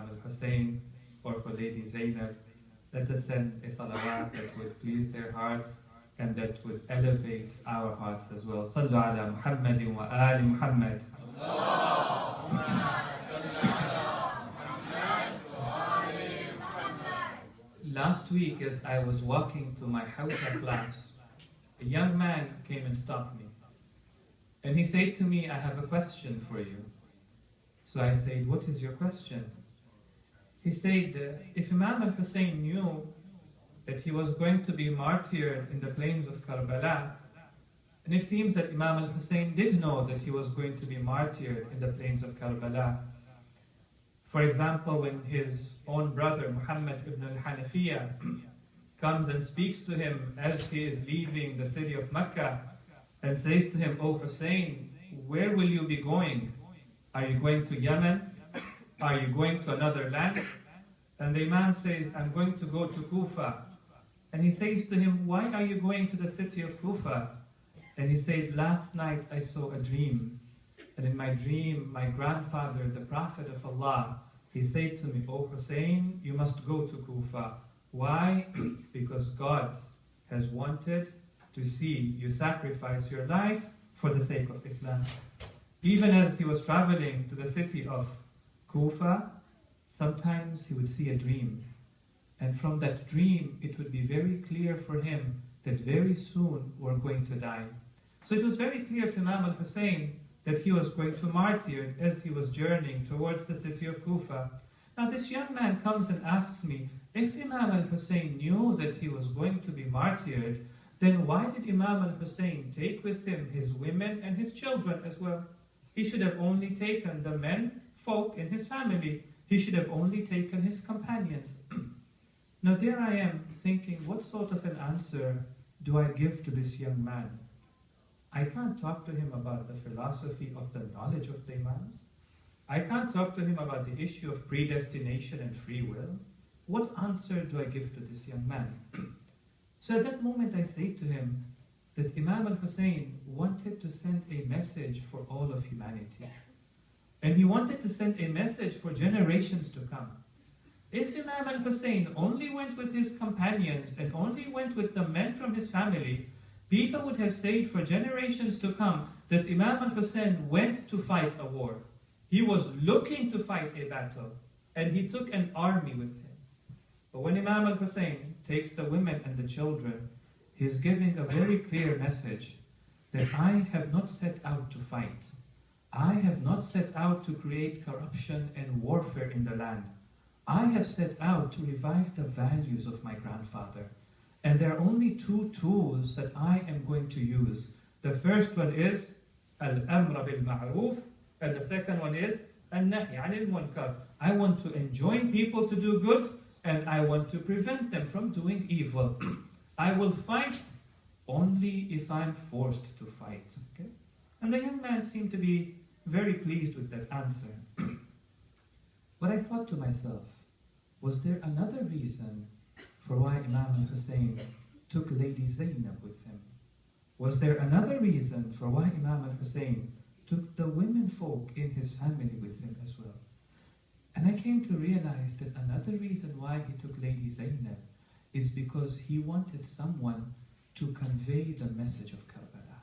Imam al-Hussein or for Lady Zaynab. Let us send a salawat that would please their hearts and that would elevate our hearts as well. Sallu ala Muhammadin wa ali Muhammad. Last week, as I was walking to my Hausa class, a young man came and stopped me. And he said to me, I have a question for you. So I said, what is your question? He said, if Imam al-Hussein knew that he was going to be martyred in the plains of Karbala, and it seems that Imam al-Hussein did know that he was going to be martyred in the plains of Karbala. For example, when his own brother, Muhammad ibn al-Hanafiya, comes and speaks to him as he is leaving the city of Mecca and says to him, "O Hussein, where will you be going? Are you going to Yemen? Are you going to another land?" And the Imam says, "I'm going to go to Kufa." And he says to him, "Why are you going to the city of Kufa?" And he said, "Last night I saw a dream. And in my dream, my grandfather, the Prophet of Allah, he said to me, 'O Hussein, you must go to Kufa.' Why? Because God has wanted to see you sacrifice your life for the sake of Islam." Even as he was traveling to the city of Kufa, sometimes he would see a dream. And from that dream, it would be very clear for him that very soon we're going to die. So it was very clear to Imam al-Hussein that he was going to martyr as he was journeying towards the city of Kufa. Now this young man comes and asks me, if Imam al-Hussein knew that he was going to be martyred, then why did Imam al-Hussein take with him his women and his children as well? He should have only taken the men, folk in his family. He should have only taken his companions. Now there I am thinking, what sort of an answer do I give to this young man? I can't talk to him about the philosophy of the knowledge of the Imams. I can't talk to him about the issue of predestination and free will. What answer do I give to this young man? So at that moment I say to him that Imam al-Hussein wanted to send a message for all of humanity. And he wanted to send a message for generations to come. If Imam al-Hussein only went with his companions and only went with the men from his family, people would have said for generations to come that Imam al-Hussein went to fight a war. He was looking to fight a battle, and he took an army with him. But when Imam al-Hussein takes the women and the children, he's giving a very clear message that I have not set out to fight. I have not set out to create corruption and warfare in the land. I have set out to revive the values of my grandfather. And there are only two tools that I am going to use. The first one is al-amr bil-ma'ruf, and the second one is al-nahy anil munkar. I want to enjoin people to do good, and I want to prevent them from doing evil. I will fight only if I'm forced to fight. Okay? And the young man seemed to be very pleased with that answer. But I thought to myself, was there another reason for why Imam al-Hussein took Lady Zaynab with him? Was there another reason for why Imam al-Hussein took the women folk in his family with him as well? And I came to realize that another reason why he took Lady Zaynab is because he wanted someone to convey the message of Karbala.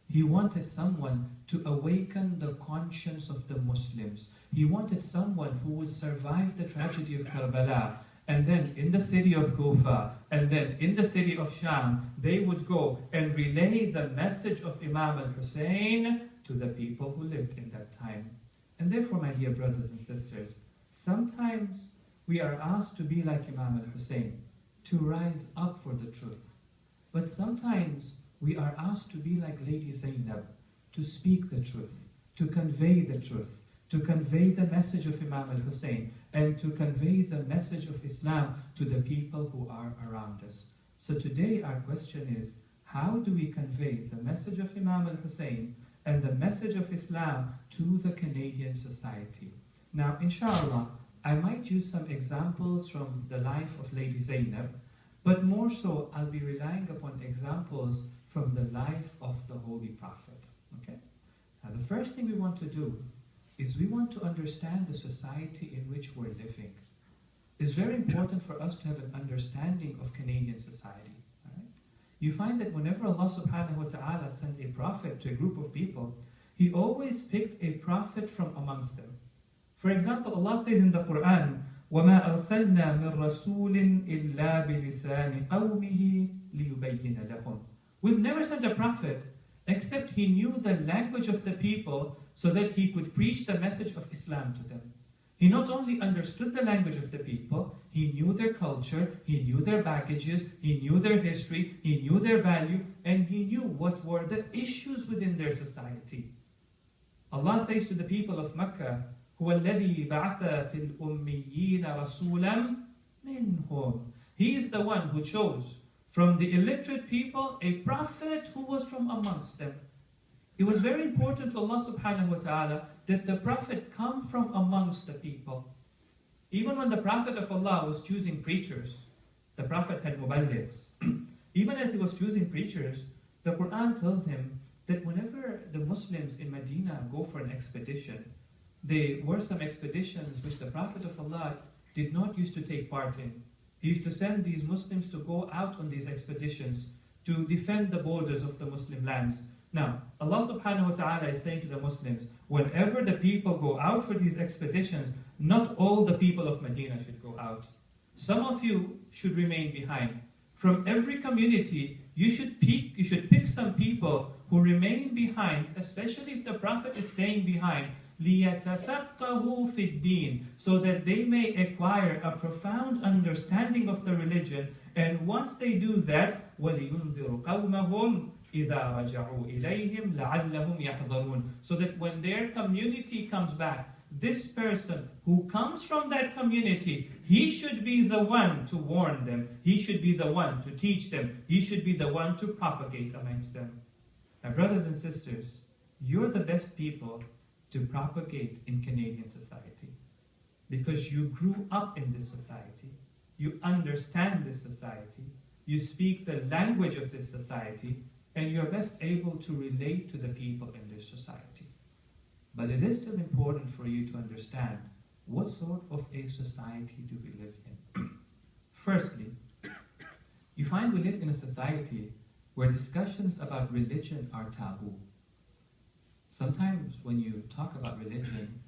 He wanted someone to awaken the conscience of the Muslims. He wanted someone who would survive the tragedy of Karbala, and then in the city of Kufa, and then in the city of Sham, they would go and relay the message of Imam al-Hussein to the people who lived in that time. And therefore, my dear brothers and sisters, sometimes we are asked to be like Imam al-Hussein, to rise up for the truth. But sometimes we are asked to be like Lady Zaynab, to speak the truth, to convey the truth, to convey the message of Imam al-Hussein, and to convey the message of Islam to the people who are around us. So today our question is, how do we convey the message of Imam al-Hussein and the message of Islam to the Canadian society? Now, inshallah, I might use some examples from the life of Lady Zaynab, but more so, I'll be relying upon examples from the life of the Holy Prophet. Okay? Now, the first thing we want to do is we want to understand the society in which we're living. It's very important for us to have an understanding of Canadian society. Right? You find that whenever Allah subhanahu wa ta'ala sent a prophet to a group of people, He always picked a prophet from amongst them. For example, Allah says in the Quran, وَمَا أَرْسَلْنَا مِن رَسُولٍ إِلَّا بِلِسَانِ قَوْمِهِ لِيُبَيِّنَ لَهُمْ. We've never sent a prophet except he knew the language of the people so that he could preach the message of Islam to them. He not only understood the language of the people, he knew their culture, he knew their baggages, he knew their history, he knew their value, and he knew what were the issues within their society. Allah says to the people of Mecca, هُوَ الَّذِي بَعَثَ فِي الْأُمِّيِّينَ رَسُولًا مِنْهُمْ. He is the one who chose from the illiterate people a prophet who was from amongst them. It was very important to Allah subhanahu wa ta'ala that the prophet come from amongst the people. Even when the Prophet of Allah was choosing preachers, the prophet had muballighs. Even as he was choosing preachers, the Quran tells him that whenever the Muslims in Medina go for an expedition, there were some expeditions which the Prophet of Allah did not used to take part in. He used to send these Muslims to go out on these expeditions to defend the borders of the Muslim lands. Now, Allah subhanahu wa ta'ala is saying to the Muslims, whenever the people go out for these expeditions, not all the people of Medina should go out. Some of you should remain behind. From every community, you should pick some people who remain behind, especially if the Prophet is staying behind, لِيَتَفَقَّهُ فِي الدِّينِ, so that they may acquire a profound understanding of the religion. And once they do that, وَلِيُنذِرُ قَوْمَهُمْ إِذَا رَجَعُوا إِلَيْهِمْ لَعَلَّهُمْ يَحْذَرُونَ, so that when their community comes back, this person who comes from that community, he should be the one to warn them, he should be the one to teach them, he should be the one to propagate amongst them. My brothers and sisters, you're the best people to propagate in Canadian society, because you grew up in this society, you understand this society, you speak the language of this society, and you're best able to relate to the people in this society. But it is still important for you to understand what sort of a society do we live in. Firstly, you find we live in a society where discussions about religion are taboo. Sometimes when you talk about religion,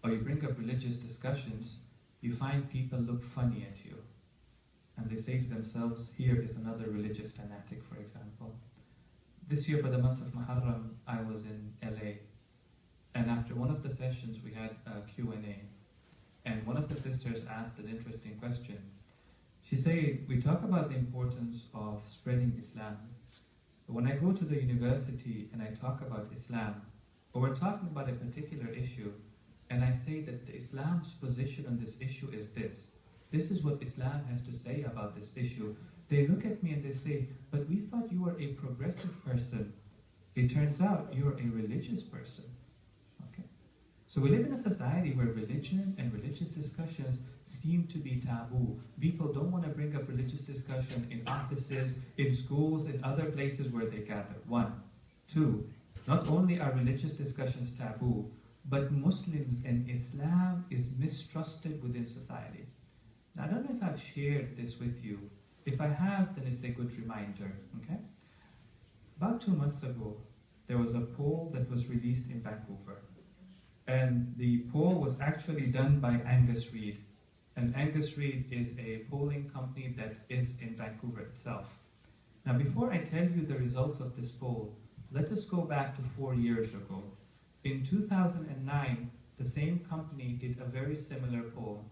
or you bring up religious discussions, you find people look funny at you. And they say to themselves, here is another religious fanatic, for example. This year for the month of Muharram, I was in LA. And after one of the sessions, we had a Q&A. And one of the sisters asked an interesting question. She said, we talk about the importance of spreading Islam. But when I go to the university and I talk about Islam, or we're talking about a particular issue, and I say that the Islam's position on this issue is this. This is what Islam has to say about this issue. They look at me and they say, but we thought you were a progressive person. It turns out you're a religious person. Okay? So we live in a society where religion and religious discussions seem to be taboo. People don't want to bring up religious discussion in offices, in schools, in other places where they gather. 1. 2, not only are religious discussions taboo, but Muslims and Islam is mistrusted within society. Now, I don't know if I've shared this with you. If I have, then it's a good reminder, okay? About 2 months ago, there was a poll that was released in Vancouver. And the poll was actually done by Angus Reid. And Angus Reid is a polling company that is in Vancouver itself. Now, before I tell you the results of this poll, let us go back to 4 years ago. In 2009, the same company did a very similar poll.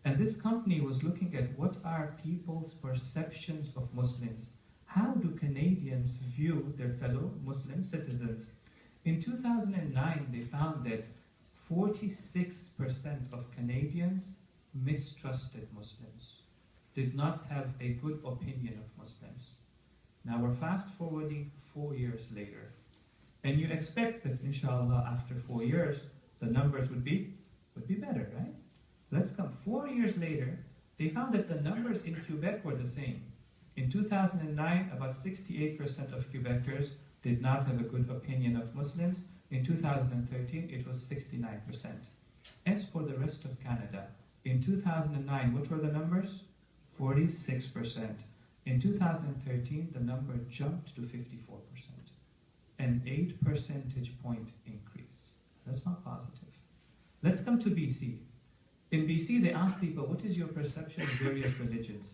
And this company was looking at what are people's perceptions of Muslims. How do Canadians view their fellow Muslim citizens? In 2009, they found that 46% of Canadians mistrusted Muslims, did not have a good opinion of Muslims. Now we're fast forwarding 4 years later. And you expect that, inshallah, after 4 years, the numbers would be better, right? Let's come 4 years later, they found that the numbers in Quebec were the same. In 2009, about 68% of Quebecers did not have a good opinion of Muslims. In 2013, it was 69%. As for the rest of Canada, in 2009, what were the numbers? 46%. In 2013, the number jumped to 54%. An 8 percentage point increase. That's not positive. Let's come to BC. In BC, they asked people, what is your perception of various religions?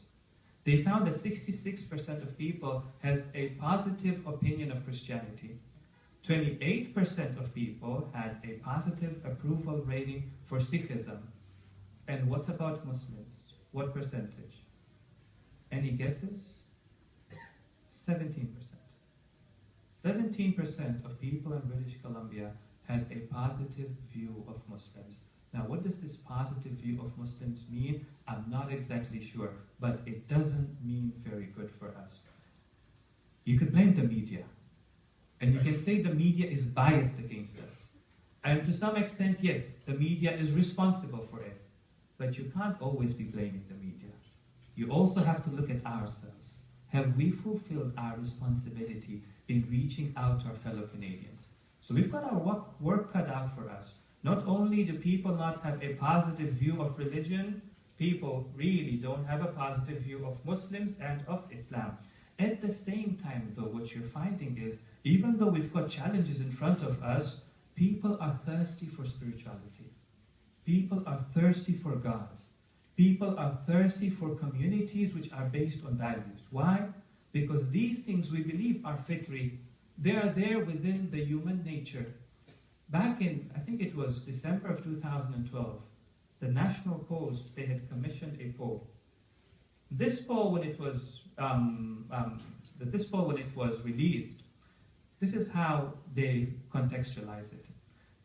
They found that 66% of people has a positive opinion of Christianity. 28% of people had a positive approval rating for Sikhism. And what about Muslims? What percentage? Any guesses? 17%. 17% of people in British Columbia had a positive view of Muslims. Now, what does this positive view of Muslims mean? I'm not exactly sure, but it doesn't mean very good for us. You could blame the media, and you can say the media is biased against us. And to some extent, yes, the media is responsible for it, but you can't always be blaming the media. You also have to look at ourselves. Have we fulfilled our responsibility in reaching out to our fellow Canadians? So we've got our work cut out for us. Not only do people not have a positive view of religion, people really don't have a positive view of Muslims and of Islam. At the same time, though, what you're finding is, even though we've got challenges in front of us, people are thirsty for spirituality. People are thirsty for God. People are thirsty for communities which are based on values. Why? Because these things we believe are fitri. They are there within the human nature. Back in, I think it was December of 2012, the National Post, they had commissioned a poll. This poll, when it was released, this is how they contextualize it.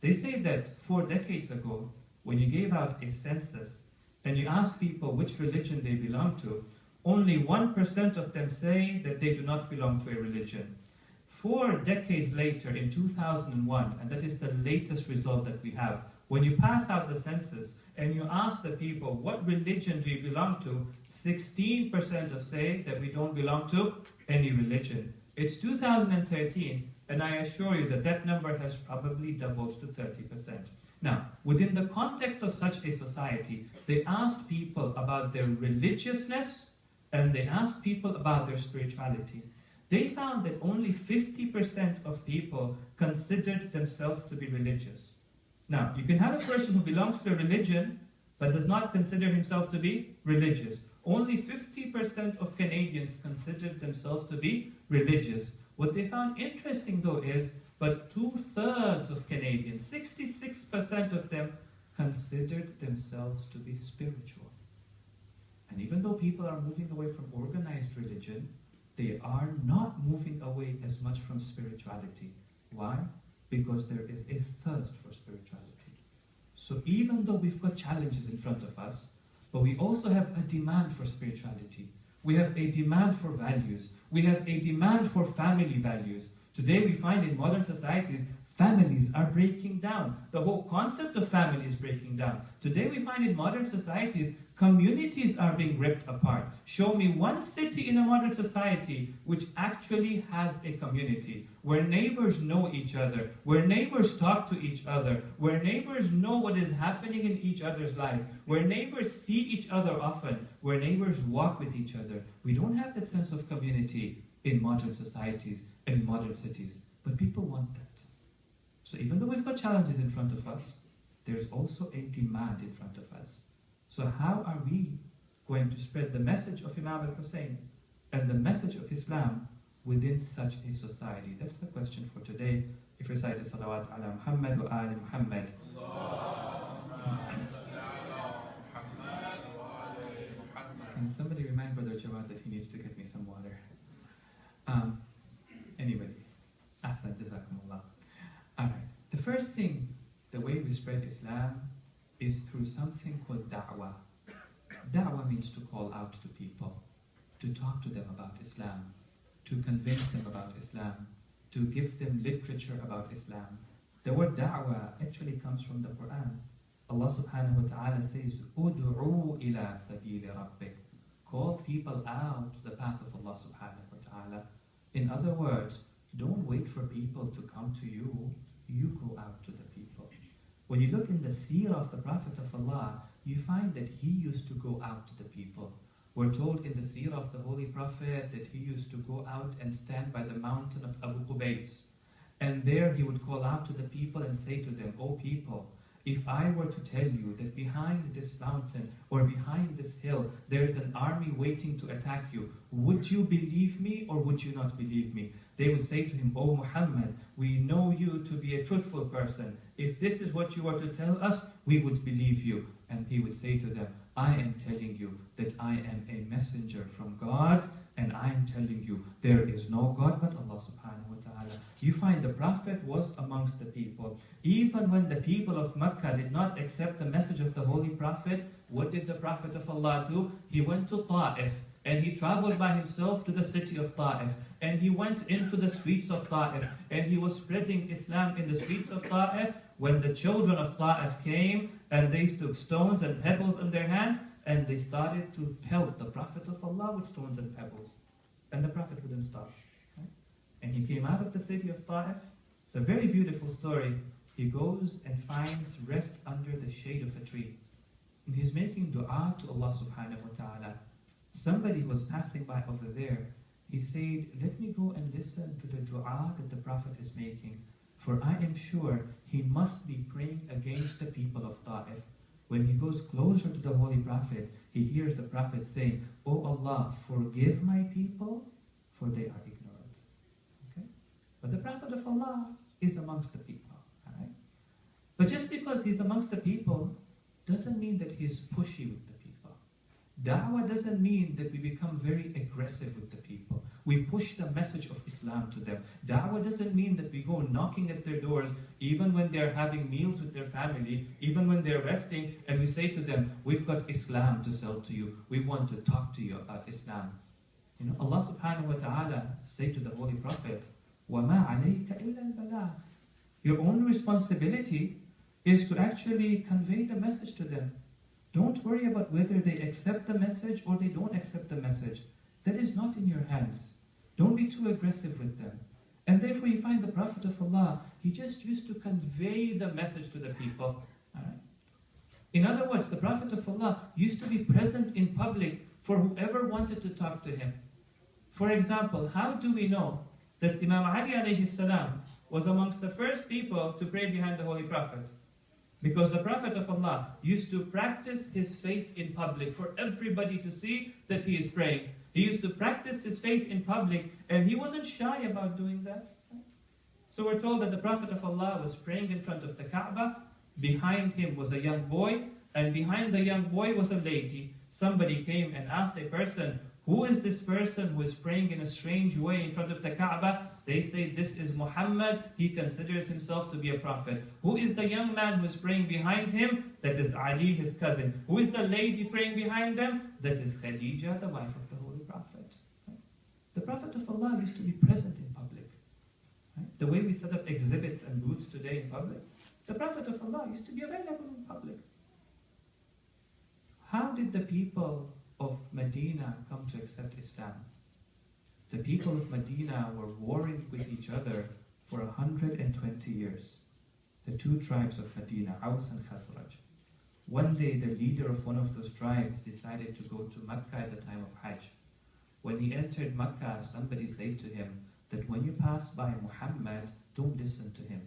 They say that 4 decades ago, when you gave out a census and you asked people which religion they belong to, only 1% of them say that they do not belong to a religion. 4 decades later, in 2001, and that is the latest result that we have, when you pass out the census and you ask the people, what religion do you belong to? 16% of say that we don't belong to any religion. It's 2013, and I assure you that that number has probably doubled to 30%. Now, within the context of such a society, they asked people about their religiousness and they asked people about their spirituality. They found that only 50% of people considered themselves to be religious. Now, you can have a person who belongs to a religion but does not consider himself to be religious. Only 50% of Canadians considered themselves to be religious. What they found interesting, though, is but 2/3 of Canadians, 66% of them, considered themselves to be spiritual. And even though people are moving away from organized religion, they are not moving away as much from spirituality. Why? Because there is a thirst for spirituality. So even though we've got challenges in front of us, but we also have a demand for spirituality. We have a demand for values. We have a demand for family values. Today we find in modern societies, families are breaking down. The whole concept of family is breaking down. Today we find in modern societies, communities are being ripped apart. Show me one city in a modern society which actually has a community, where neighbors know each other, where neighbors talk to each other, where neighbors know what is happening in each other's life, where neighbors see each other often, where neighbors walk with each other. We don't have that sense of community in modern societies and in modern cities, but people want that. So even though we've got challenges in front of us, there's also a demand in front of us. So how are we going to spread the message of Imam al-Hussein and the message of Islam within such a society? That's the question for today. If we recite salawat ala Muhammad wa ali Muhammad. Can somebody remind Brother Jawad that he needs to get me some water? Anyway, ahsan, jazakumullah. Alright, the first thing, the way we spread Islam is through something called da'wah. Da'wah means to call out to people, to talk to them about Islam, to convince them about Islam, to give them literature about Islam. The word da'wah actually comes from the Quran. Allah subhanahu wa ta'ala says, Udu'u ila sabili rabbik. Call people out to the path of Allah subhanahu wa ta'ala. In other words, don't wait for people to come to you. you go out to the people. When you look in the seerah of the Prophet of Allah, you find that he used to go out to the people. We're told in the seerah of the Holy Prophet that he used to go out and stand by the mountain of Abu Qubais. And there he would call out to the people and say to them, "O people, if I were to tell you that behind this mountain or behind this hill there is an army waiting to attack you, would you believe me or would you not believe me?" They would say to him, "O Muhammad, we know you to be a truthful person. If this is what you are to tell us, we would believe you." And he would say to them, "I am telling you that I am a messenger from God, and I am telling you there is no God but Allah subhanahu wa ta'ala." You find the Prophet was amongst the people. Even when the people of Mecca did not accept the message of the Holy Prophet, what did the Prophet of Allah do? He went to Ta'if, and he traveled by himself to the city of Ta'if, and he went into the streets of Ta'if, and he was spreading Islam in the streets of Ta'if. When the children of Ta'if came, and they took stones and pebbles in their hands, and they started to pelt the Prophet of Allah with stones and pebbles. And the Prophet wouldn't stop. Right? And he came out of the city of Ta'if. It's a very beautiful story. He goes and finds rest under the shade of a tree. And he's making dua to Allah subhanahu wa ta'ala. Somebody was passing by over there. He said, "Let me go and listen to the dua that the Prophet is making. For I am sure he must be praying against the people of Ta'if." When he goes closer to the Holy Prophet, he hears the Prophet saying, "O Allah, forgive my people, for they are ignorant." Okay? But the Prophet of Allah is amongst the people. Alright? But just because he's amongst the people doesn't mean that he's pushy with the people. Da'wah doesn't mean that we become very aggressive with the people. We push the message of Islam to them. Da'wah doesn't mean that we go knocking at their doors, even when they're having meals with their family, even when they're resting, and we say to them, "We've got Islam to sell to you. We want to talk to you about Islam." You know, Allah subhanahu wa ta'ala say to the Holy Prophet, وَمَا عَلَيْكَ إِلَّا الْبَلَاغُ. Your only responsibility is to actually convey the message to them. Don't worry about whether they accept the message or they don't accept the message. That is not in your hands. Don't be too aggressive with them. And therefore you find the Prophet of Allah, he just used to convey the message to the people. Alright? In other words, the Prophet of Allah used to be present in public for whoever wanted to talk to him. For example, how do we know that Imam Ali alayhi salam was amongst the first people to pray behind the Holy Prophet? Because the Prophet of Allah used to practice his faith in public for everybody to see that he is praying. He used to practice his faith in public, and he wasn't shy about doing that. So we're told that the Prophet of Allah was praying in front of the Kaaba. Behind him was a young boy, and behind the young boy was a lady. Somebody came and asked a person, "Who is this person who is praying in a strange way in front of the Kaaba?" They say, "This is Muhammad. He considers himself to be a prophet." "Who is the young man who is praying behind him?" "That is Ali, his cousin." "Who is the lady praying behind them?" "That is Khadija, the wife of the Holy Prophet." Right? The Prophet of Allah used to be present in public. Right? The way we set up exhibits and booths today in public, the Prophet of Allah used to be available in public. How did the people of Medina come to accept Islam? The people of Medina were warring with each other for 120 years. The two tribes of Medina, Aus and Khazraj. One day the leader of one of those tribes decided to go to Mecca at the time of Hajj. When he entered Mecca, somebody said to him that when you pass by Muhammad, don't listen to him.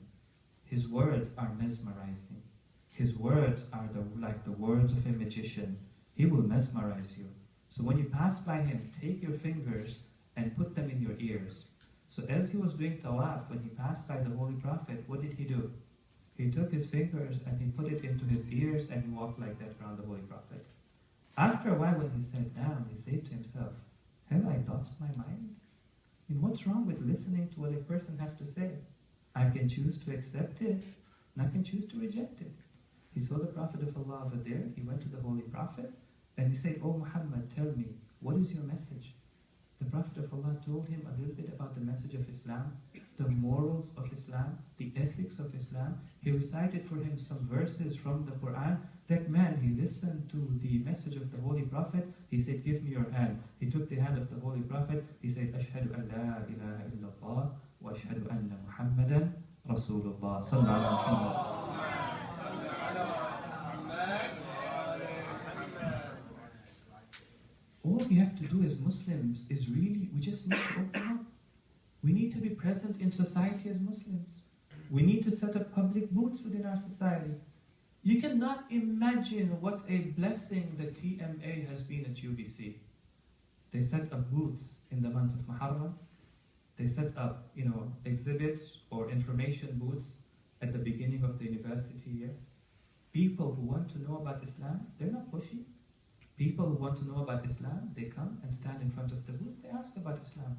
His words are mesmerizing. His words are like the words of a magician. He will mesmerize you. So when you pass by him, take your fingers and put them in your ears. So as he was doing tawaf, when he passed by the Holy Prophet, what did he do? He took his fingers and he put it into his ears and he walked like that around the Holy Prophet. After a while, when he sat down, he said to himself, "Have I lost my mind? And what's wrong with listening to what a person has to say? I can choose to accept it, and I can choose to reject it." He saw the Prophet of Allah over there. He went to the Holy Prophet and he said, "Oh Muhammad, tell me, what is your message?" The Prophet of Allah told him a little bit about the message of Islam, the morals of Islam, the ethics of Islam. He recited for him some verses from the Quran. That man, he listened to the message of the Holy Prophet. He said, "Give me your hand." He took the hand of the Holy Prophet. He said, "Ashhadu an la ilaha illallah wa ashhadu anna Muhammadan Rasulullah sallallahu alaihi wasallam. All we have to do as Muslims is really, we just need to open up. We need to be present in society as Muslims. We need to set up public booths within our society. You cannot imagine what a blessing the TMA has been at UBC. They set up booths in the month of Muharram. They set up, exhibits or information booths at the beginning of the university year. People who want to know about Islam, they're not pushy. People who want to know about Islam, they come and stand in front of the booth, they ask about Islam.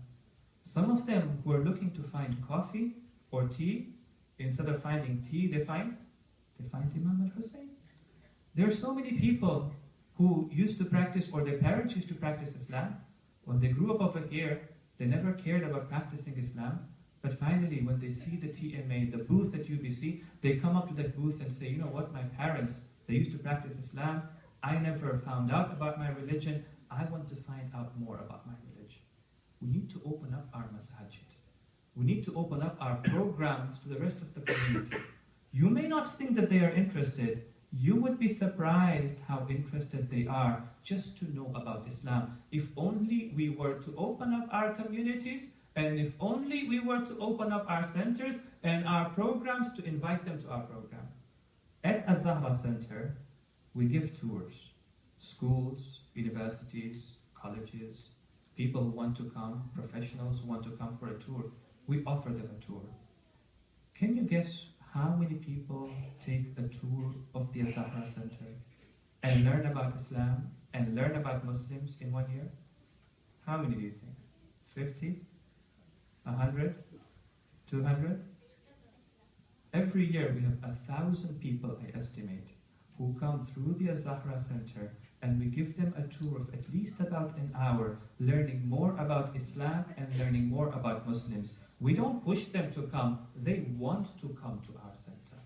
Some of them who are looking to find coffee or tea, instead of finding tea, they find Imam al-Hussein. There are so many people who used to practice, or their parents used to practice Islam. When they grew up over here, they never cared about practicing Islam. But finally, when they see the TMA, the booth at UBC, they come up to that booth and say, you know what, my parents, they used to practice Islam. I never found out about my religion. I want to find out more about my religion. We need to open up our masajid. We need to open up our programs to the rest of the community. You may not think that they are interested. You would be surprised how interested they are just to know about Islam. If only we were to open up our communities, and if only we were to open up our centers and our programs to invite them to our program. At Az-Zahra Center, we give tours. Schools, universities, colleges, people who want to come, professionals who want to come for a tour, we offer them a tour. Can you guess how many people take a tour of the Az-Zahra Center and learn about Islam and learn about Muslims in 1 year? How many do you think? 50? 100? 200? Every year we have 1,000 people, I estimate, who come through the Az-Zahra Center, and we give them a tour of at least about an hour, learning more about Islam and learning more about Muslims. We don't push them to come, they want to come to our center.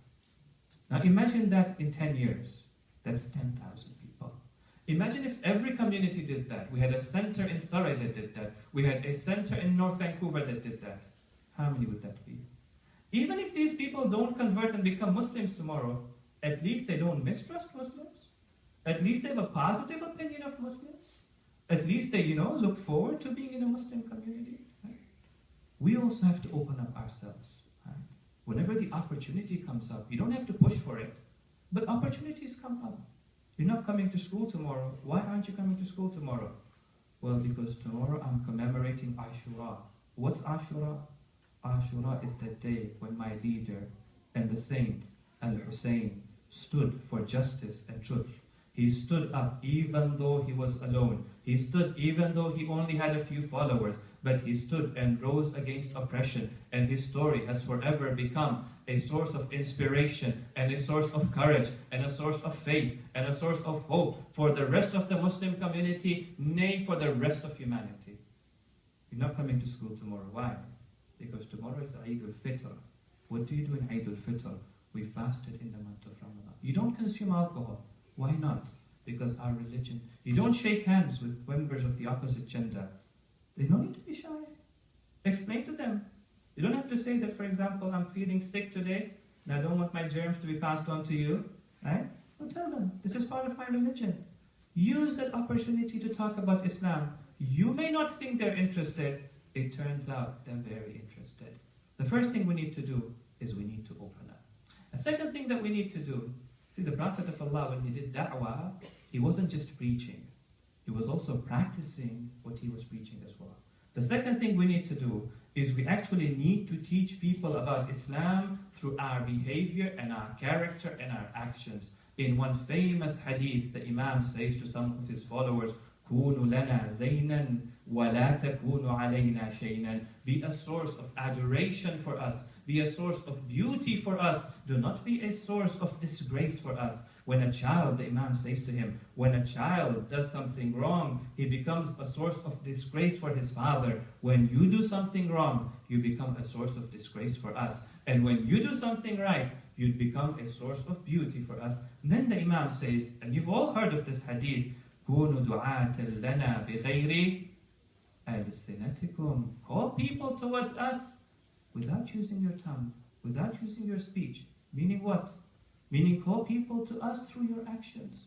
Now imagine that in 10 years, that's 10,000 people. Imagine if every community did that. We had a center in Surrey that did that. We had a center in North Vancouver that did that. How many would that be? Even if these people don't convert and become Muslims tomorrow, at least they don't mistrust Muslims. At least they have a positive opinion of Muslims. At least they, look forward to being in a Muslim community. Right? We also have to open up ourselves. Right? Whenever the opportunity comes up, you don't have to push for it, but opportunities come up. You're not coming to school tomorrow. Why aren't you coming to school tomorrow? Well, because tomorrow I'm commemorating Ashura. What's Ashura? Ashura is the day when my leader and the saint, Al-Hussein, stood for justice and truth. He stood up even though he was alone. He stood even though he only had a few followers. But he stood and rose against oppression. And his story has forever become a source of inspiration and a source of courage and a source of faith and a source of hope for the rest of the Muslim community, nay, for the rest of humanity. You're not coming to school tomorrow. Why? Because tomorrow is Eid al-Fitr. What do you do in Eid al-Fitr? We fasted in the month of Ramadan. You don't consume alcohol. Why not? Because our religion. You don't shake hands with members of the opposite gender. There's no need to be shy. Explain to them. You don't have to say that, for example, I'm feeling sick today and I don't want my germs to be passed on to you. Right? Well, tell them, this is part of my religion. Use that opportunity to talk about Islam. You may not think they're interested. It turns out they're very interested. The first thing we need to do is we need to open up. A second thing that we need to do, see, the Prophet of Allah, when he did da'wah, he wasn't just preaching. He was also practicing what he was preaching as well. The second thing we need to do is we actually need to teach people about Islam through our behavior and our character and our actions. In one famous hadith, the Imam says to some of his followers, كُونُوا لَنَا زَيْنًا وَلَا تَكُونُوا عَلَيْنَا شَيْنًا. Be a source of adoration for us. Be a source of beauty for us. Do not be a source of disgrace for us. When a child, the Imam says to him, when a child does something wrong, he becomes a source of disgrace for his father. When you do something wrong, you become a source of disgrace for us. And when you do something right, you become a source of beauty for us. And then the Imam says, and you've all heard of this hadith, كُونُوا دُعَاةً لَنَا بِغَيْرِ أَلْسِنَتِكُمْ. Call people towards us without using your tongue. without using your speech. Meaning what? Meaning call people to us through your actions.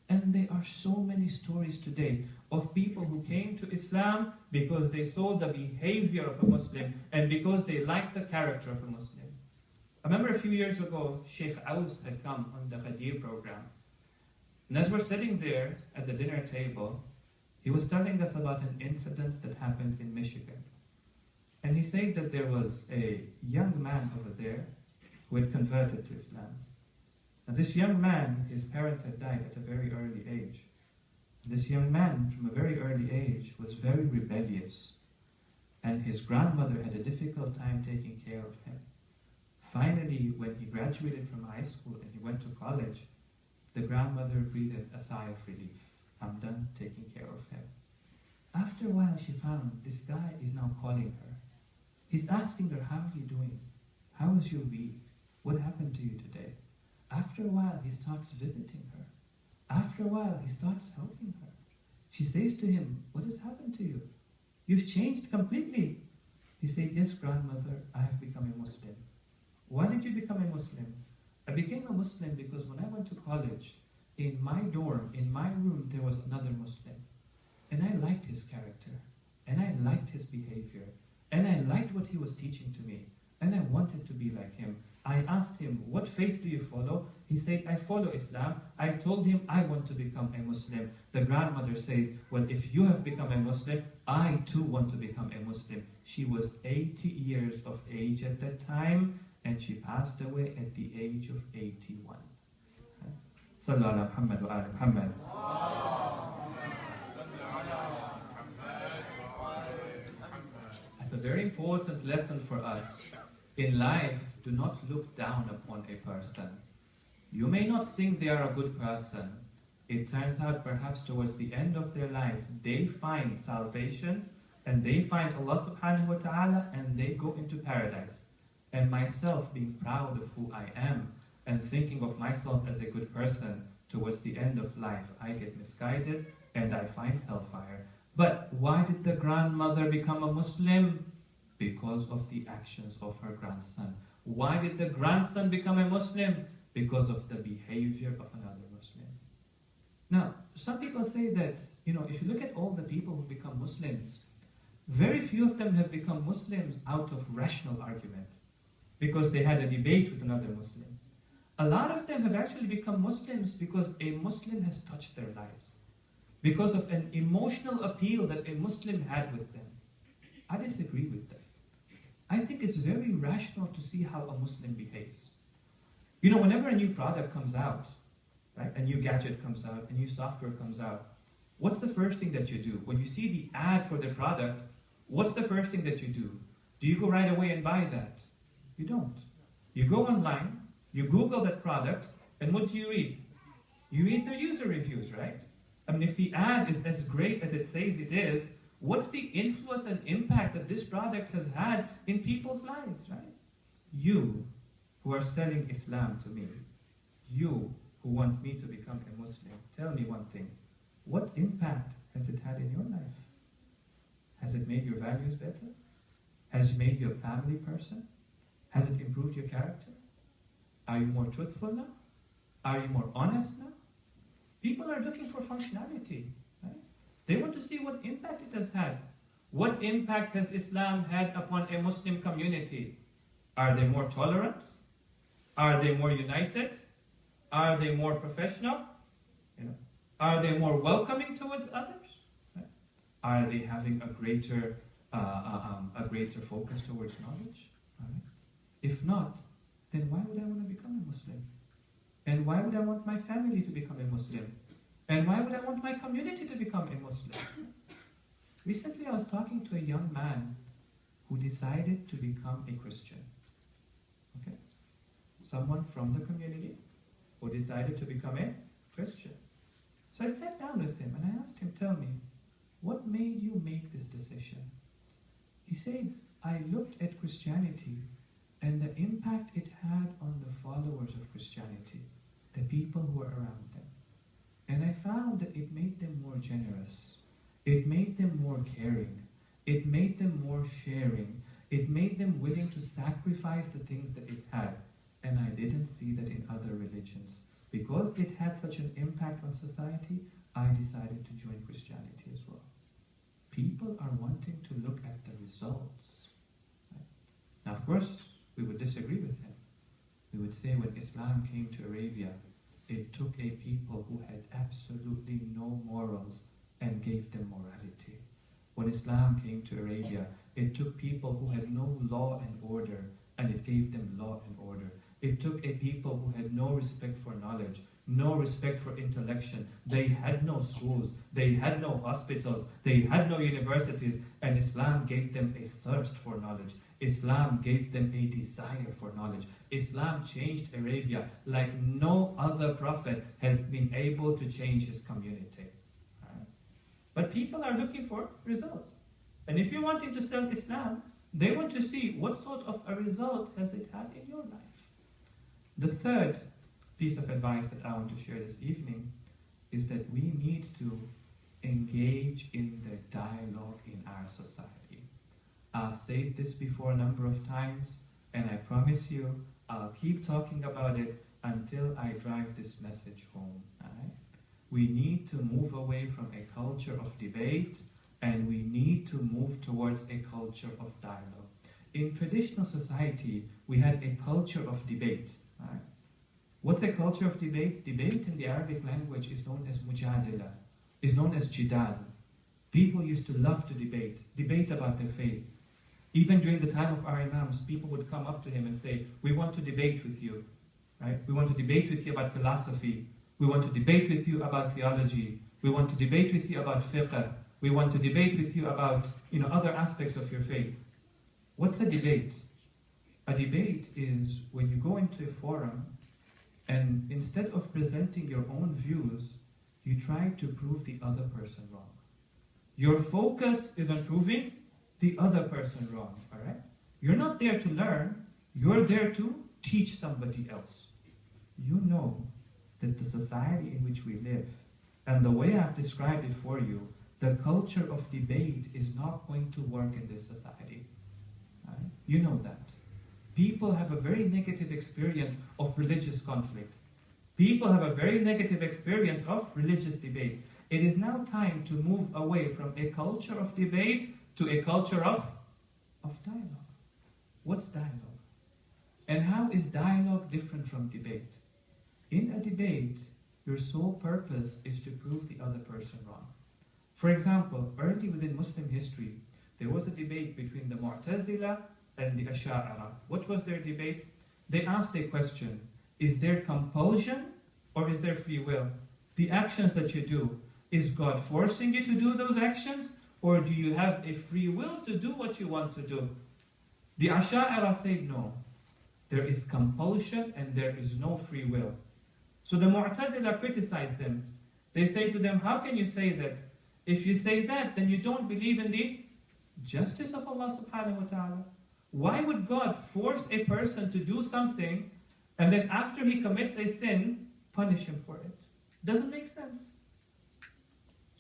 And there are so many stories today of people who came to Islam because they saw the behavior of a Muslim and because they liked the character of a Muslim. I remember a few years ago, Sheikh Aus had come on the Ghadir program. And as we're sitting there at the dinner table, he was telling us about an incident that happened in Michigan. And he said that there was a young man over there who had converted to Islam. And this young man, his parents had died at a very early age. This young man, from a very early age, was very rebellious. And his grandmother had a difficult time taking care of him. Finally, when he graduated from high school and he went to college, the grandmother breathed a sigh of relief. I'm done taking care of him. After a while, she found this guy is now calling her. He's asking her, how are you doing? How was your week? What happened to you today? After a while, he starts visiting her. After a while, he starts helping her. She says to him, what has happened to you? You've changed completely. He said, yes, grandmother, I have become a Muslim. Why did you become a Muslim? I became a Muslim because when I went to college, in my dorm, in my room, there was another Muslim. And I liked his character. And I liked his behavior. And I liked what he was teaching to me. And I wanted to be like him. I asked him, what faith do you follow? He said, I follow Islam. I told him, I want to become a Muslim. The grandmother says, well, if you have become a Muslim, I too want to become a Muslim. She was 80 years of age at that time, and she passed away at the age of 81. Sallu ala Muhammad wa ala Muhammad. That's a very important lesson for us. In life, do not look down upon a person. You may not think they are a good person. It turns out perhaps towards the end of their life, they find salvation and they find Allah subhanahu wa ta'ala and they go into paradise. And myself being proud of who I am and thinking of myself as a good person, towards the end of life, I get misguided and I find hellfire. But why did the grandmother become a Muslim? Because of the actions of her grandson. Why did the grandson become a Muslim? Because of the behavior of another Muslim. Now, some people say that, if you look at all the people who become Muslims, very few of them have become Muslims out of rational argument, because they had a debate with another Muslim. A lot of them have actually become Muslims because a Muslim has touched their lives, because of an emotional appeal that a Muslim had with them. I disagree with that. I think it's very rational to see how a Muslim behaves. Whenever a new product comes out, right, a new gadget comes out, a new software comes out, what's the first thing that you do? When you see the ad for the product, what's the first thing that you do? Do you go right away and buy that? You don't. You go online, you Google that product, and what do you read? You read the user reviews, right? I mean, if the ad is as great as it says it is, what's the influence and impact that this product has had in people's lives, right? You who are selling Islam to me, you who want me to become a Muslim, tell me one thing. What impact has it had in your life? Has it made your values better? Has it made you a family person? Has it improved your character? Are you more truthful now? Are you more honest now? People are looking for functionality, right? They want to see what impact it has had. What impact has Islam had upon a Muslim community? Are they more tolerant? Are they more united? Are they more professional? Are they more welcoming towards others? Right? Are they having a greater focus towards knowledge? Right? If not, then why would I want to become a Muslim? And why would I want my family to become a Muslim? And why would I want my community to become a Muslim? Recently, I was talking to a young man who decided to become a Christian. Okay? Someone from the community who decided to become a Christian. So I sat down with him and I asked him, tell me, what made you make this decision? He said, I looked at Christianity and the impact it had on the followers of Christianity, the people who were around them. And I found that it made them more generous. It made them more caring. It made them more sharing. It made them willing to sacrifice the things that it had. And I didn't see that in other religions. Because it had such an impact on society, I decided to join Christianity as well. People are wanting to look at the results. Right? Now, of course, we would disagree with him. We would say when Islam came to Arabia, it took a people who had absolutely no morals and gave them morality. When Islam came to Arabia, it took people who had no law and order, and it gave them law and order. It took a people who had no respect for knowledge, no respect for intellection. They had no schools, they had no hospitals, they had no universities, and Islam gave them a thirst for knowledge. Islam gave them a desire for knowledge. Islam changed Arabia like no other prophet has been able to change his community. Right? But people are looking for results. And if you're wanting to sell Islam, they want to see what sort of a result has it had in your life. The third piece of advice that I want to share this evening is that we need to engage in the dialogue in our society. I've said this before a number of times, and I promise you, I'll keep talking about it until I drive this message home. Right? We need to move away from a culture of debate, and we need to move towards a culture of dialogue. In traditional society, we had a culture of debate. Right? What's a culture of debate? Debate in the Arabic language is known as mujadala, is known as jidal. People used to love to debate about their faith. Even during the time of our imams, people would come up to him and say, we want to debate with you. Right? We want to debate with you about philosophy. We want to debate with you about theology. We want to debate with you about fiqh. We want to debate with you about other aspects of your faith. What's a debate? A debate is when you go into a forum and instead of presenting your own views, you try to prove the other person wrong. Your focus is on proving the other person wrong, all right? You're not there to learn, you're there to teach somebody else. You know that the society in which we live, and the way I've described it for you, the culture of debate is not going to work in this society. Right? You know that. People have a very negative experience of religious conflict. People have a very negative experience of religious debates. It is now time to move away from a culture of debate to a culture of dialogue. What's dialogue? And how is dialogue different from debate? In a debate, your sole purpose is to prove the other person wrong. For example, early within Muslim history, there was a debate between the Mu'tazila and the Asha'ira. What was their debate? They asked a question, is there compulsion or is there free will? The actions that you do, is God forcing you to do those actions, or do you have a free will to do what you want to do? The Asha'ira said no. There is compulsion and there is no free will. So the Mu'tazila criticized them. They say to them, how can you say that? If you say that, then you don't believe in the justice of Allah subhanahu wa ta'ala. Why would God force a person to do something and then after he commits a sin, punish him for it? Doesn't make sense.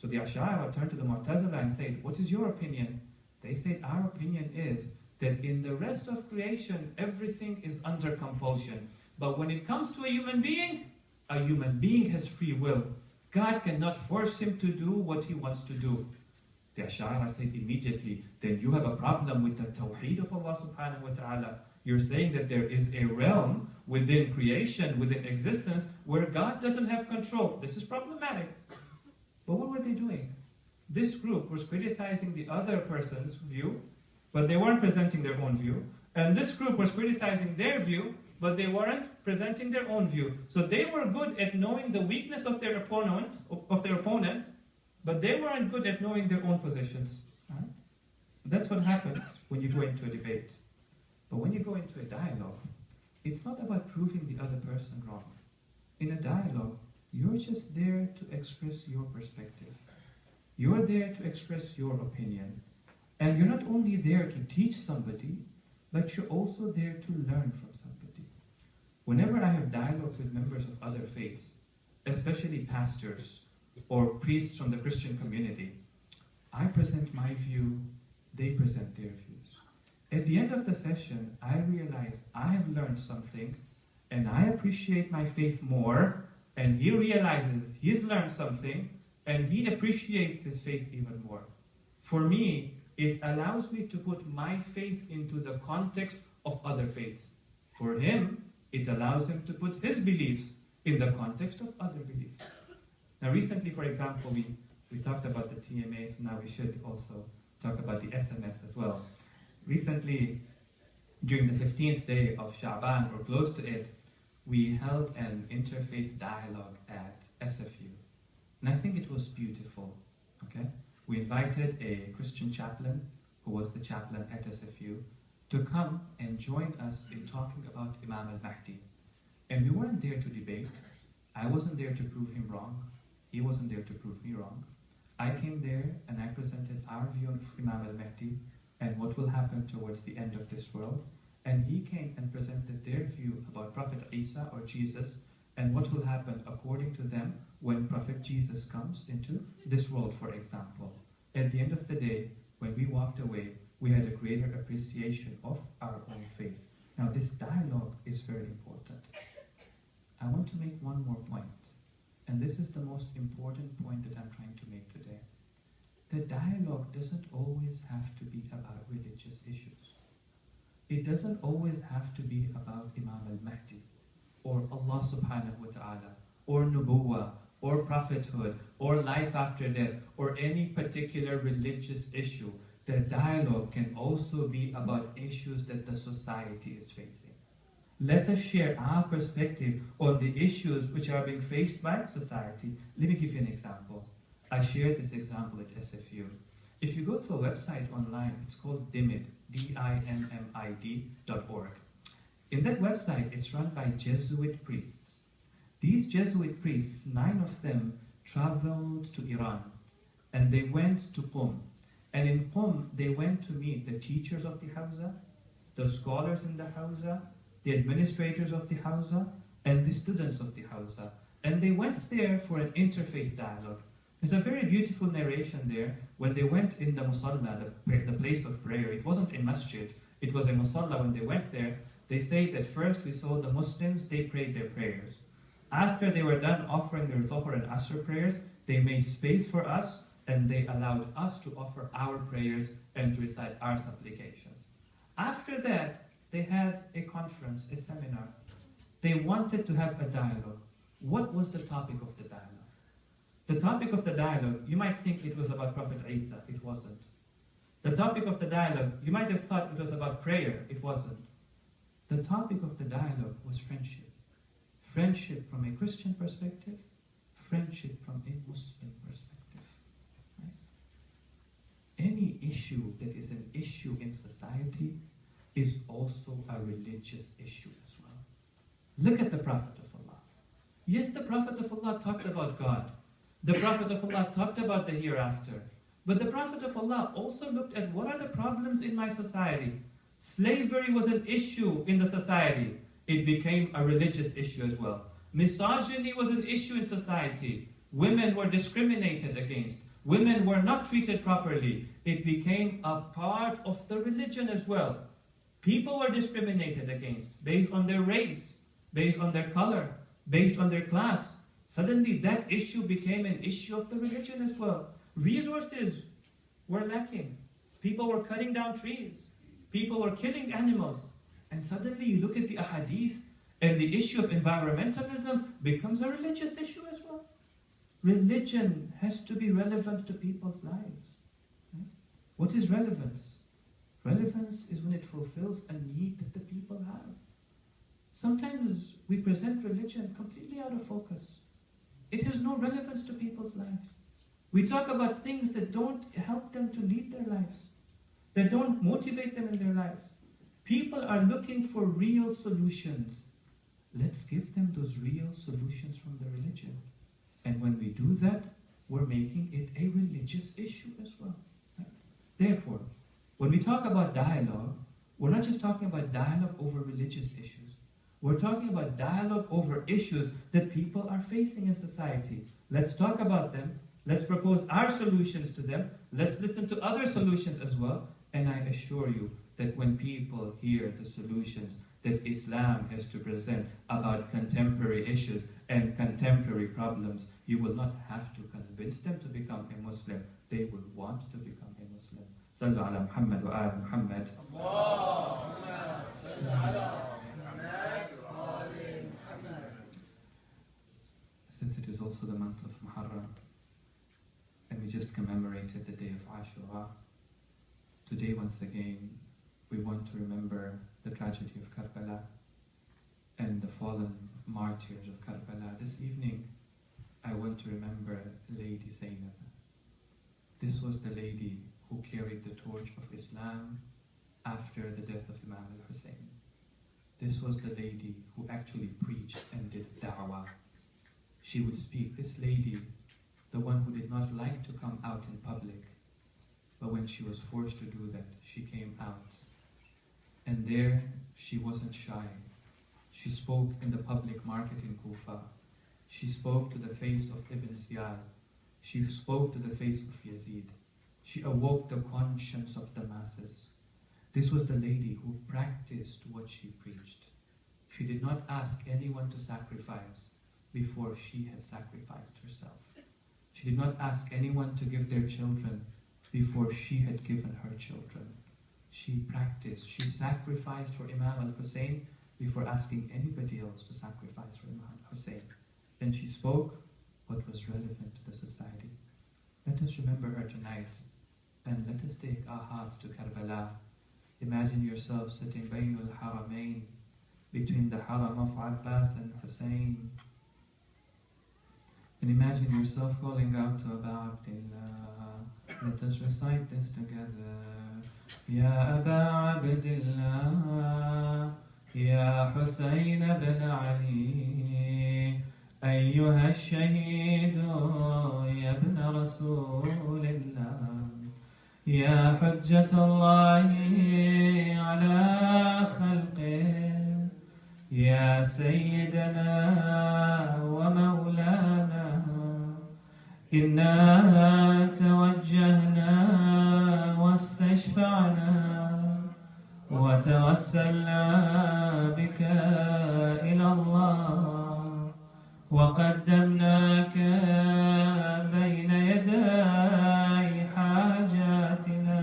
So the Ash'ari turned to the Mu'tazila and said, what is your opinion? They said, our opinion is that in the rest of creation, everything is under compulsion. But when it comes to a human being has free will. God cannot force him to do what he wants to do. The Ash'ari said immediately, then you have a problem with the tawheed of Allah subhanahu wa ta'ala. You're saying that there is a realm within creation, within existence, where God doesn't have control. This is problematic. But what were they doing? This group was criticizing the other person's view, but they weren't presenting their own view. And this group was criticizing their view, but they weren't presenting their own view. So they were good at knowing the weakness of their opponents, but they weren't good at knowing their own positions. Right? That's what happens when you go into a debate. But when you go into a dialogue, it's not about proving the other person wrong. In a dialogue, you're just there to express your perspective. You're there to express your opinion. And you're not only there to teach somebody, but you're also there to learn from somebody. Whenever I have dialogue with members of other faiths, especially pastors or priests from the Christian community, I present my view, they present their views. At the end of the session, I realized I have learned something and I appreciate my faith more, and he realizes he's learned something and he appreciates his faith even more. For me, it allows me to put my faith into the context of other faiths. For him, it allows him to put his beliefs in the context of other beliefs. Now recently, for example, we talked about the TMAs, now we should also talk about the SMS as well. Recently, during the 15th day of Sha'ban, or close to it, we held an interfaith dialogue at SFU. And I think it was beautiful, okay? We invited a Christian chaplain, who was the chaplain at SFU, to come and join us in talking about Imam al-Mahdi. And we weren't there to debate. I wasn't there to prove him wrong. He wasn't there to prove me wrong. I came there and I presented our view of Imam al-Mahdi and what will happen towards the end of this world. And he came and presented their view about Prophet Isa or Jesus and what will happen according to them when Prophet Jesus comes into this world, for example. At the end of the day, when we walked away, we had a greater appreciation of our own faith. Now this dialogue is very important. I want to make one more point, and this is the most important point that I'm trying to make today. The dialogue doesn't always have to be about religious issues. It doesn't always have to be about Imam al-Mahdi, or Allah subhanahu wa ta'ala, or Nubuwah, or prophethood, or life after death, or any particular religious issue. The dialogue can also be about issues that the society is facing. Let us share our perspective on the issues which are being faced by society. Let me give you an example. I shared this example at SFU. If you go to a website online, it's called DIMMID, DIMMID.org. In that website, it's run by Jesuit priests. These Jesuit priests, 9 of them, traveled to Iran, and they went to Qum. And in Qum, they went to meet the teachers of the Hawza, the scholars in the Hawza, the administrators of the Hawza, and the students of the Hawza. And they went there for an interfaith dialogue. There's a very beautiful narration there. When they went in the musalla, the place of prayer, it wasn't a masjid, it was a musalla. When they went there, they say that first we saw the Muslims, they prayed their prayers. After they were done offering their Dhuhr and Asr prayers, they made space for us, and they allowed us to offer our prayers and to recite our supplications. After that, they had a conference, a seminar. They wanted to have a dialogue. What was the topic of the dialogue? The topic of the dialogue, you might think it was about Prophet Isa. It wasn't. The topic of the dialogue, you might have thought it was about prayer. It wasn't. The topic of the dialogue was friendship. Friendship from a Christian perspective, friendship from a Muslim perspective. Right? Any issue that is an issue in society is also a religious issue as well. Look at the Prophet of Allah. Yes, the Prophet of Allah talked about God. The Prophet of Allah talked about the hereafter. But the Prophet of Allah also looked at what are the problems in my society. Slavery was an issue in the society. It became a religious issue as well. Misogyny was an issue in society. Women were discriminated against. Women were not treated properly. It became a part of the religion as well. People were discriminated against based on their race, based on their color, based on their class. Suddenly that issue became an issue of the religion as well. Resources were lacking. People were cutting down trees. People were killing animals. And suddenly you look at the ahadith and the issue of environmentalism becomes a religious issue as well. Religion has to be relevant to people's lives. Right? What is relevance? Relevance is when it fulfills a need that the people have. Sometimes we present religion completely out of focus. It has no relevance to people's lives. We talk about things that don't help them to lead their lives, that don't motivate them in their lives. People are looking for real solutions. Let's give them those real solutions from the religion. And when we do that, we're making it a religious issue as well. Right? Therefore, when we talk about dialogue, we're not just talking about dialogue over religious issues. We're talking about dialogue over issues that people are facing in society. Let's talk about them. Let's propose our solutions to them. Let's listen to other solutions as well. And I assure you that when people hear the solutions that Islam has to present about contemporary issues and contemporary problems, you will not have to convince them to become a Muslim. They will want to become a Muslim. Sallu ala Muhammad wa ala Muhammad. Allahumma salli ala Muhammad wa ala Muhammad. Since it is also the month of Muharram, and we just commemorated the day of Ashura, today once again we want to remember the tragedy of Karbala and the fallen martyrs of Karbala. This evening I want to remember Lady Zaynab. This was the lady who carried the torch of Islam after the death of Imam al-Hussein. This was the lady who actually preached and did da'wah. She would speak. This lady, the one who did not like to come out in public, but when she was forced to do that, she came out. And there, she wasn't shy. She spoke in the public market in Kufa. She spoke to the face of Ibn Ziyad. She spoke to the face of Yazid. She awoke the conscience of the masses. This was the lady who practiced what she preached. She did not ask anyone to sacrifice before she had sacrificed herself. She did not ask anyone to give their children before she had given her children. She practiced, she sacrificed for Imam al-Hussein before asking anybody else to sacrifice for Imam al-Hussein. Then she spoke what was relevant to the society. Let us remember her tonight, and let us take our hearts to Karbala. Imagine yourself sitting Bayn al-Haramain, between the Haram of Abbas and Hussein. And imagine yourself calling out to Aba Abdillah. Let us recite this together. Ya Aba Abdillah, Ya Hussein ibn Ali, أيها الشهيد يا ابن رسول الله، يا حجة الله على خلقه، يا سيدنا ومولانا، إنا توجهنا واستشفعنا وتوسلنا بك إلى الله، وقدمناك بين يدي حاجاتنا،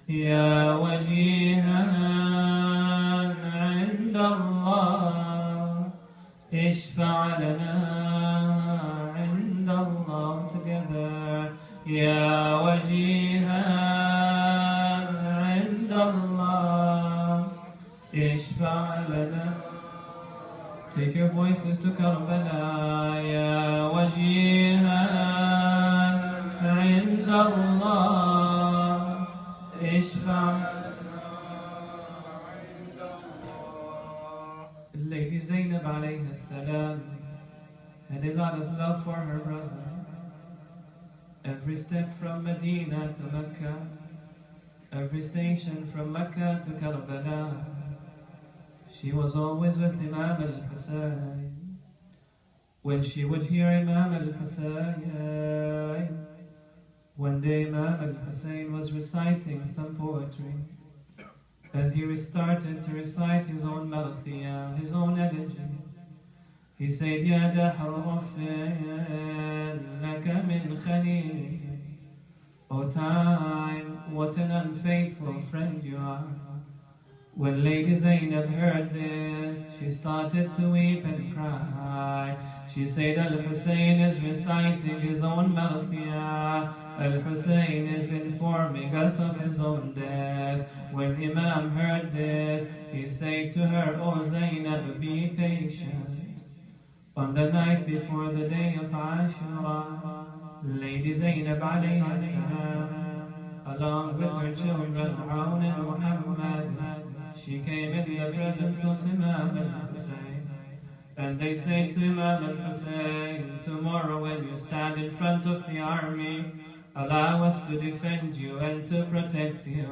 يا وجيها عند الله، اشفع لنا عند الله together، يا وجيها عند الله، اشفع لنا. Take your voices to Karbala. Ya wajihan inda Allah, ishfa'. Lady Zaynab alayha salam had a lot of love for her brother. Every step from Medina to Mecca, every station from Mecca to Karbala, she was always with Imam al-Hussein. When she would hear Imam al-Hussein, one day Imam al-Hussein was reciting some poetry, and he started to recite his own Marthiyah, his own elegy. He said, Ya dahr waffin laka min khalil, O time, what an unfaithful friend you are. When Lady Zaynab heard this, she started to weep and cry. She said, Al-Hussein is reciting his own Marthiyah. Al-Hussein is informing us of his own death. When Imam heard this, he said to her, O Zaynab, be patient. On the night before the day of Ashura, Lady Zaynab alayhi salam, along with her children, Aun and Muhammad, she came in the presence of Imam al-Hussein, and they say to Imam al-Hussein, tomorrow when you stand in front of the army, allow us to defend you and to protect you.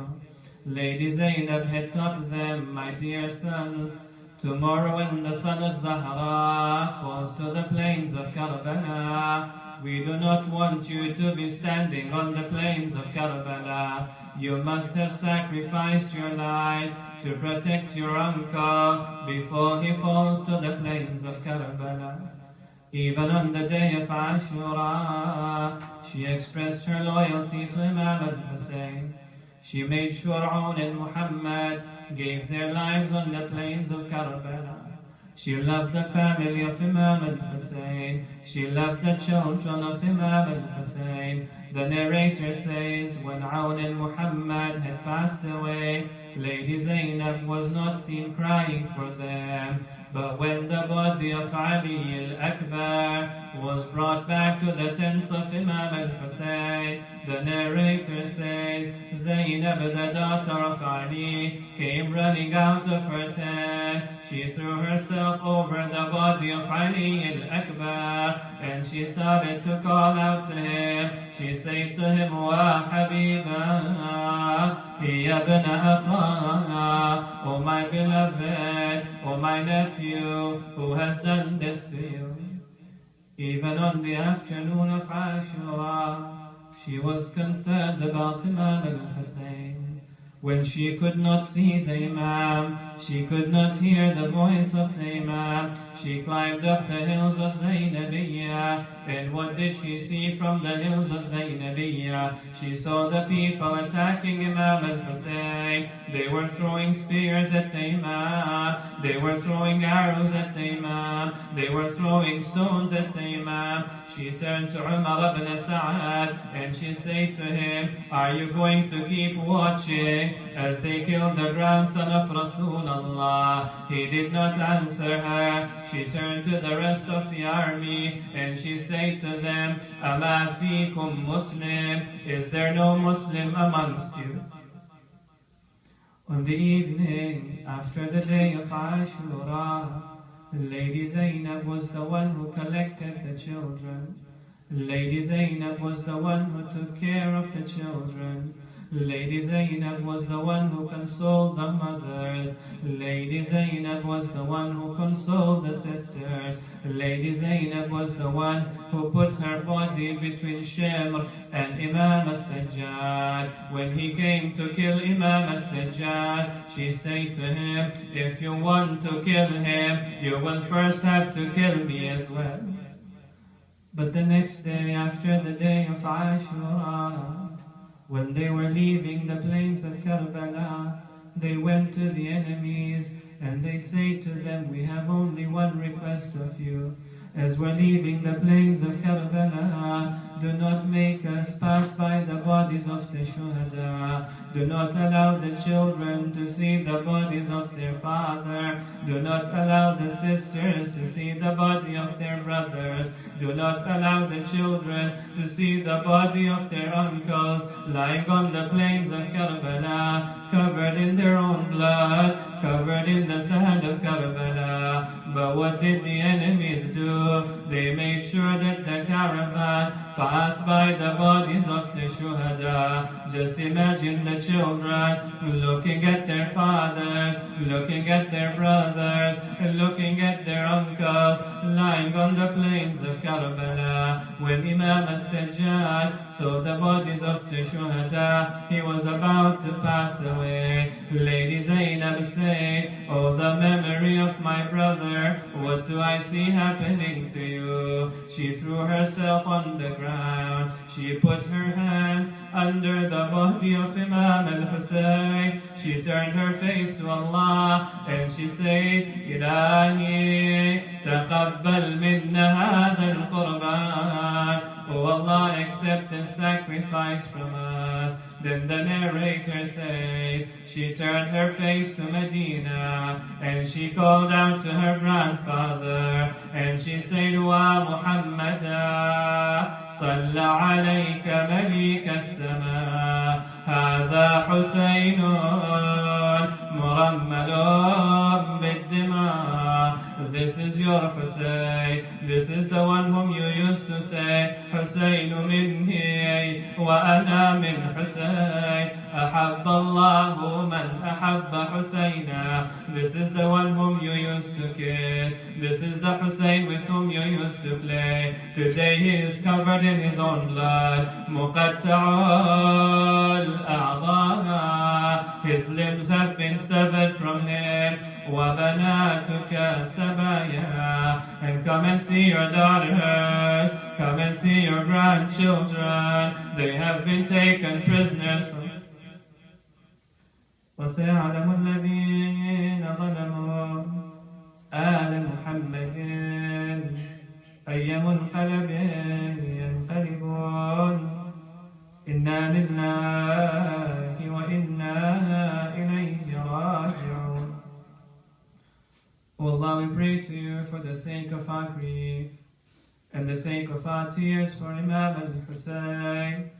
Lady Zaynab had taught them, my dear sons, tomorrow when the son of Zahra falls to the plains of Karbala, we do not want you to be standing on the plains of Karbala. You must have sacrificed your life to protect your uncle before he falls to the plains of Karbala. Even on the day of Ashura, she expressed her loyalty to Imam al-Hussein. She made sure Aoun and Muhammad gave their lives on the plains of Karbala. She loved the family of Imam al-Hussein. She loved the children of Imam al-Hussein. The narrator says, when Aoun and Muhammad had passed away, Lady Zaynab was not seen crying for them. But when the body of Ali al-Akbar was brought back to the tents of Imam al-Hussein, the narrator says, Zaynab, the daughter of Ali, came running out of her tent. She threw herself over the body of Ali al-Akbar and she started to call out to him. She said to him, Wa Habiba, Ya ibn Akha, O my beloved, O my nephew, who has done this to you? Even on the afternoon of Ashura, she was concerned about Imam al-Hussein. When she could not see the Imam, she could not hear the voice of the Imam, she climbed up the hills of Zaynabiyya. And what did she see from the hills of Zaynabiyya? She saw the people attacking Imam al-Hussein. They were throwing spears at the Imam. They were throwing arrows at the Imam. They were throwing stones at the Imam. She turned to Umar ibn Sa'ad and she said to him, are you going to keep watching as they killed the grandson of Rasulullah? He did not answer her. She turned to the rest of the army and she said to them, Ama fikum Muslim? Is there no Muslim amongst you? On the evening after the day of Ashura, Lady Zaynab was the one who collected the children. Lady Zaynab was the one who took care of the children. Lady Zaynab was the one who consoled the mothers. Lady Zaynab was the one who consoled the sisters. Lady Zaynab was the one who put her body between Shimr and Imam al-Sajjad. When he came to kill Imam al-Sajjad, she said to him, if you want to kill him, you will first have to kill me as well. But the next day, after the day of Ashura, when they were leaving the plains of Karbala, they went to the enemies and they say to them, we have only one request of you. As we're leaving the plains of Karbala, do not make us pass by the bodies of the Shuhada. Do not allow the children to see the bodies of their father. Do not allow the sisters to see the body of their brothers. Do not allow the children to see the body of their uncles lying on the plains of Karbala, covered in their own blood, covered in the sand of Karbala. But what did the enemies do? They made sure that the caravan passed by the bodies of the Shuhada. Just imagine the children looking at their fathers, looking at their brothers, looking at their uncles, lying on the plains of Karbala. When Imam al-Sajjad saw the bodies of the Shuhada, he was about to pass away. Lady Zaynab said, oh, the memory of my brother, what do I see happening to you? She threw herself on the ground. She put her hands under the body of Imam al-Hussein. She turned her face to Allah and she said, Ilahi, taqabbal minna hadha al-Qurban. Oh Allah, accept this sacrifice from us. Then the narrator says, she turned her face to Medina and she called out to her grandfather and she said, Wa Muhammada, Salla alayka malik as-sama, Hadha Husaynun, Murammadun bid-dima. This is your Husayn. This is the one whom you used to say, Husaynu minni wa لنا من حسين أحب الله من أحب حسينا. This is the one whom you used to kiss. This is the Hussein with whom you used to play. Today he is covered in his own blood. مقطع الأعضاء. His limbs have been severed from him. وبناتك سبايا. And come and see your daughters. Come and see your grandchildren. They have been taken prisoners from. وسيعلم الذين ظلموا آل محمد أي منقلب ينقلبون إنا لله وإنا إليه راجعون. O Allah, we pray to you for the sake of our grief and the sake of our tears for Imam al-Hussein.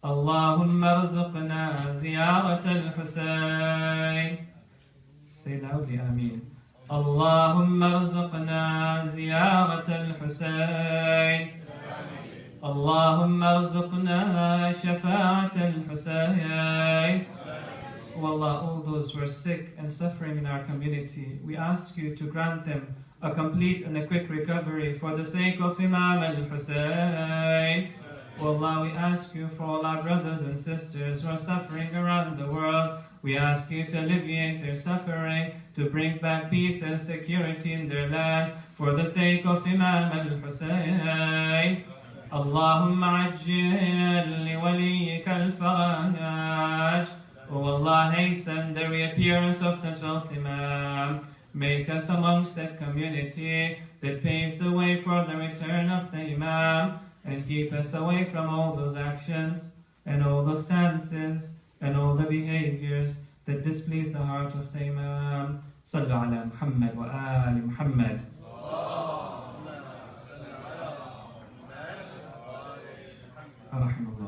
اللهم ارزقنا زيارة الحسين. Say loudly, Ameen. اللهم ارزقنا زيارة الحسين. اللهم ارزقنا شفاعة الحسين. O Allah, all those who are sick and suffering in our community, we ask you to grant them a complete and a quick recovery for the sake of Imam al-Hussein. O Allah, we ask you for all our brothers and sisters who are suffering around the world. We ask you to alleviate their suffering, to bring back peace and security in their lands for the sake of Imam al-Hussein. Allahumma ajjil li waliyika al-faraj. O Allah, hasten the reappearance of the 12th Imam. Make us amongst that community that paves the way for the return of the Imam, and keep us away from all those actions and all those stances and all the behaviors that displease the heart of the Imam. Sallu ala Muhammad wa ali Muhammad. Arahimullah.